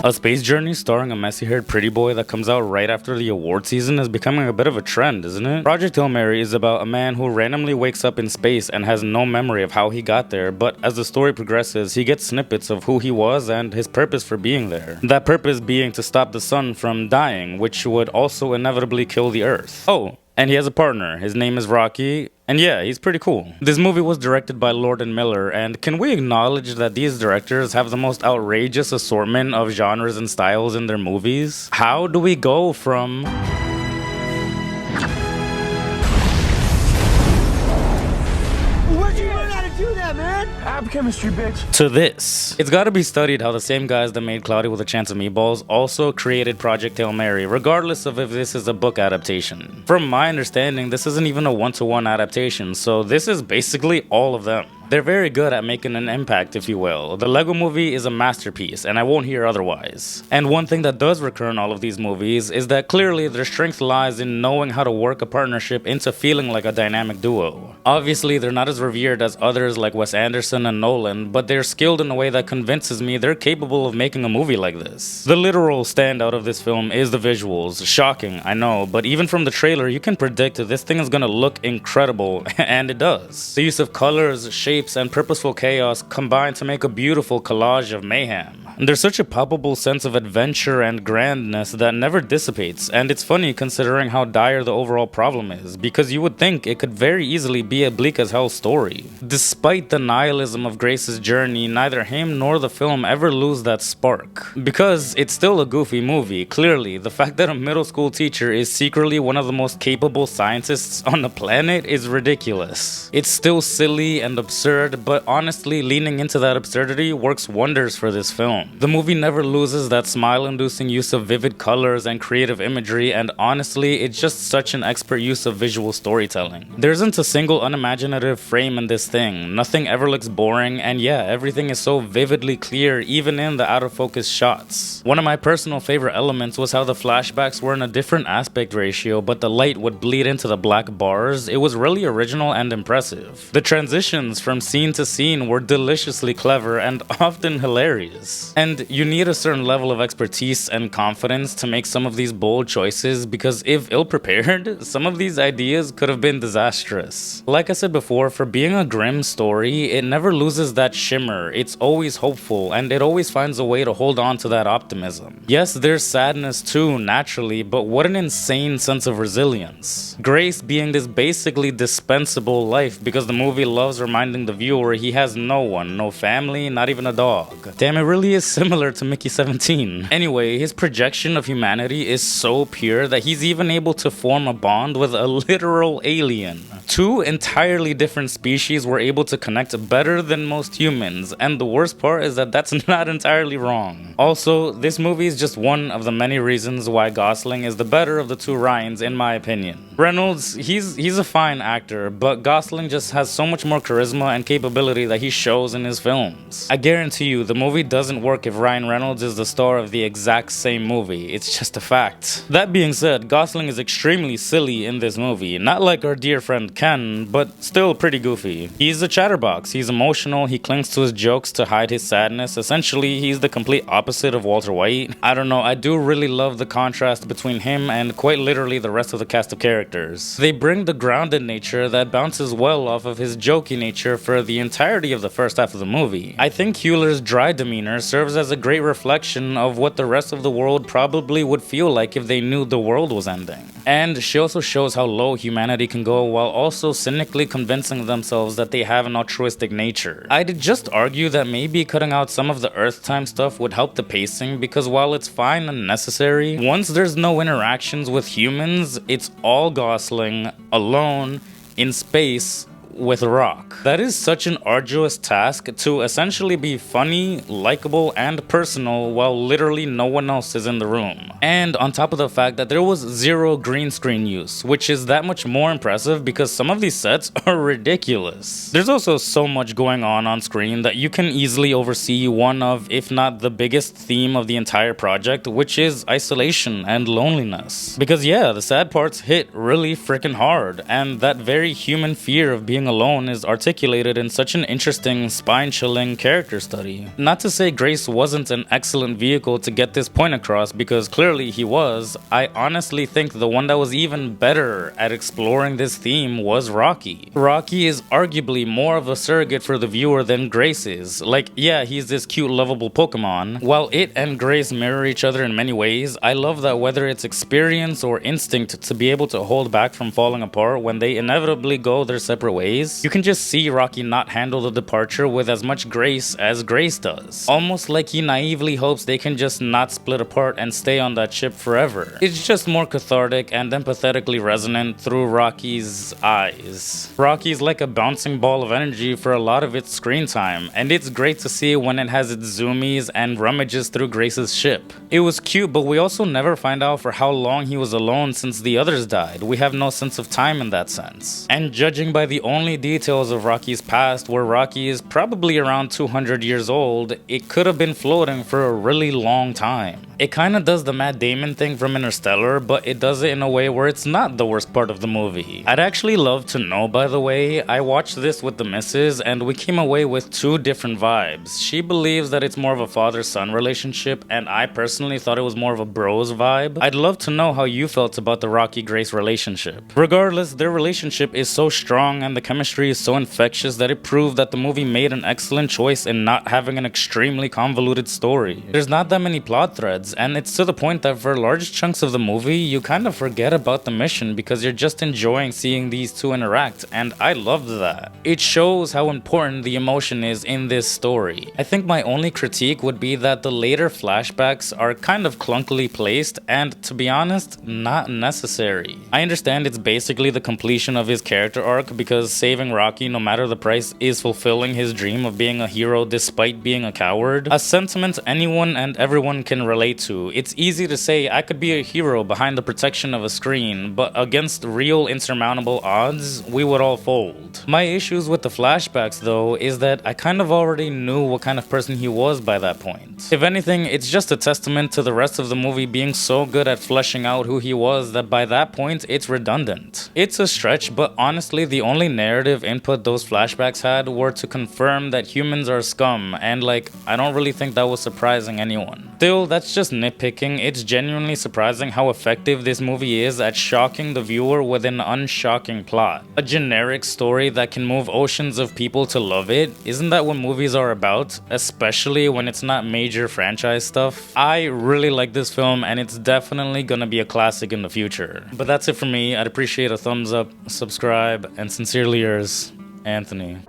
A space journey starring a messy-haired pretty boy that comes out right after the award season is becoming a bit of a trend, isn't it? Project Hail Mary is about a man who randomly wakes up in space and has no memory of how he got there, but as the story progresses, he gets snippets of who he was and his purpose for being there. That purpose being to stop the sun from dying, which would also inevitably kill the Earth. Oh, and he has a partner. His name is Rocky. And yeah, he's pretty cool. This movie was directed by Lord and Miller, and can we acknowledge that these directors have the most outrageous assortment of genres and styles in their movies? How do we go from Where'd you learn how to do that, man? Ab chemistry, bitch. to this? It's gotta be studied how the same guys that made Cloudy with a Chance of Meatballs also created Project Hail Mary, regardless of if this is a book adaptation. From my understanding, this isn't even a one-to-one adaptation, so this is basically all of them. They're very good at making an impact, if you will. The Lego Movie is a masterpiece, and I won't hear otherwise. And one thing that does recur in all of these movies is that clearly their strength lies in knowing how to work a partnership into feeling like a dynamic duo. Obviously, they're not as revered as others like Wes Anderson and Nolan, but they're skilled in a way that convinces me they're capable of making a movie like this. The literal standout of this film is the visuals. Shocking, I know, but even from the trailer, you can predict that this thing is gonna look incredible, and it does. The use of colors, shapes, and purposeful chaos combine to make a beautiful collage of mayhem. There's such a palpable sense of adventure and grandness that never dissipates, and it's funny considering how dire the overall problem is, because you would think it could very easily be a bleak as hell story. Despite the nihilism of Grace's journey, neither him nor the film ever lose that spark. Because it's still a goofy movie, clearly. The fact that a middle school teacher is secretly one of the most capable scientists on the planet is ridiculous. It's still silly and absurd, but honestly, leaning into that absurdity works wonders for this film. The movie never loses that smile-inducing use of vivid colors and creative imagery, and honestly, it's just such an expert use of visual storytelling. There isn't a single unimaginative frame in this thing, nothing ever looks boring, and yeah, everything is so vividly clear even in the out-of-focus shots. One of my personal favorite elements was how the flashbacks were in a different aspect ratio, but the light would bleed into the black bars. It was really original and impressive. The transitions from scene to scene were deliciously clever and often hilarious. And you need a certain level of expertise and confidence to make some of these bold choices, because if ill-prepared, some of these ideas could have been disastrous. Like I said before, for being a grim story, it never loses that shimmer. It's always hopeful, and it always finds a way to hold on to that optimism. Yes, there's sadness too, naturally, but what an insane sense of resilience. Grace being this basically dispensable life because the movie loves reminding the viewer he has no one, no family, not even a dog. Damn, it really is similar to Mickey 17. Anyway, his projection of humanity is so pure that he's even able to form a bond with a literal alien. Two entirely different species were able to connect better than most humans, and the worst part is that that's not entirely wrong. Also, this movie is just one of the many reasons why Gosling is the better of the two Ryans in my opinion. Reynolds, he's a fine actor, but Gosling just has so much more charisma and capability that he shows in his films. I guarantee you, the movie doesn't work if Ryan Reynolds is the star of the exact same movie. It's just a fact. That being said, Gosling is extremely silly in this movie. Not like our dear friend Ken, but still pretty goofy. He's a chatterbox. He's emotional. He clings to his jokes to hide his sadness. Essentially, he's the complete opposite of Walter White. I don't know, I do really love the contrast between him and quite literally the rest of the cast of characters. They bring the grounded nature that bounces well off of his jokey nature for the entirety of the first half of the movie. I think Hewler's dry demeanor serves as a great reflection of what the rest of the world probably would feel like if they knew the world was ending. And she also shows how low humanity can go while also cynically convincing themselves that they have an altruistic nature. I'd just argue that maybe cutting out some of the Earth time stuff would help the pacing, because while it's fine and necessary, once there's no interactions with humans, it's all Gosling, alone, in space, with Rock. That is such an arduous task to essentially be funny, likable, and personal while literally no one else is in the room. And on top of the fact that there was zero green screen use, which is that much more impressive because some of these sets are ridiculous. There's also so much going on screen that you can easily oversee one of, if not the biggest theme of the entire project, which is isolation and loneliness. Because yeah, the sad parts hit really freaking hard, and that very human fear of being being alone is articulated in such an interesting, spine-chilling character study. Not to say Grace wasn't an excellent vehicle to get this point across, because clearly he was. I honestly think the one that was even better at exploring this theme was Rocky. Rocky is arguably more of a surrogate for the viewer than Grace is. Like, yeah, he's this cute, lovable Pokemon. While it and Grace mirror each other in many ways, I love that whether it's experience or instinct to be able to hold back from falling apart when they inevitably go their separate ways, you can just see Rocky not handle the departure with as much grace as Grace does. Almost like he naively hopes they can just not split apart and stay on that ship forever. It's just more cathartic and empathetically resonant through Rocky's eyes. Rocky's like a bouncing ball of energy for a lot of its screen time, and it's great to see when it has its zoomies and rummages through Grace's ship. It was cute, but we also never find out for how long he was alone since the others died. We have no sense of time in that sense. And judging by the only details of Rocky's past, where Rocky is probably around 200 years old, it could have been floating for a really long time. It kinda does the Matt Damon thing from Interstellar, but it does it in a way where it's not the worst part of the movie. I'd actually love to know, by the way, I watched this with the missus and we came away with two different vibes. She believes that it's more of a father-son relationship, and I personally thought it was more of a bros vibe. I'd love to know how you felt about the Rocky-Grace relationship. Regardless, their relationship is so strong and the chemistry is so infectious that it proved that the movie made an excellent choice in not having an extremely convoluted story. There's not that many plot threads, and it's to the point that for large chunks of the movie, you kind of forget about the mission because you're just enjoying seeing these two interact, and I loved that. It shows how important the emotion is in this story. I think my only critique would be that the later flashbacks are kind of clunkily placed and, to be honest, not necessary. I understand it's basically the completion of his character arc because saving Rocky no matter the price is fulfilling his dream of being a hero despite being a coward, a sentiment anyone and everyone can relate to. It's easy to say I could be a hero behind the protection of a screen, but against real insurmountable odds, we would all fold. My issues with the flashbacks though is that I kind of already knew what kind of person he was by that point. If anything, it's just a testament to the rest of the movie being so good at fleshing out who he was that by that point it's redundant. It's a stretch, but honestly the only narrative input those flashbacks had were to confirm that humans are scum, and like, I don't really think that was surprising anyone. Still, that's just nitpicking. It's genuinely surprising how effective this movie is at shocking the viewer with an unshocking plot. A generic story that can move oceans of people to love it. Isn't that what movies are about? Especially when it's not major franchise stuff. I really like this film and it's definitely gonna be a classic in the future. But that's it for me. I'd appreciate a thumbs up, subscribe, and sincerely yours, Anthony.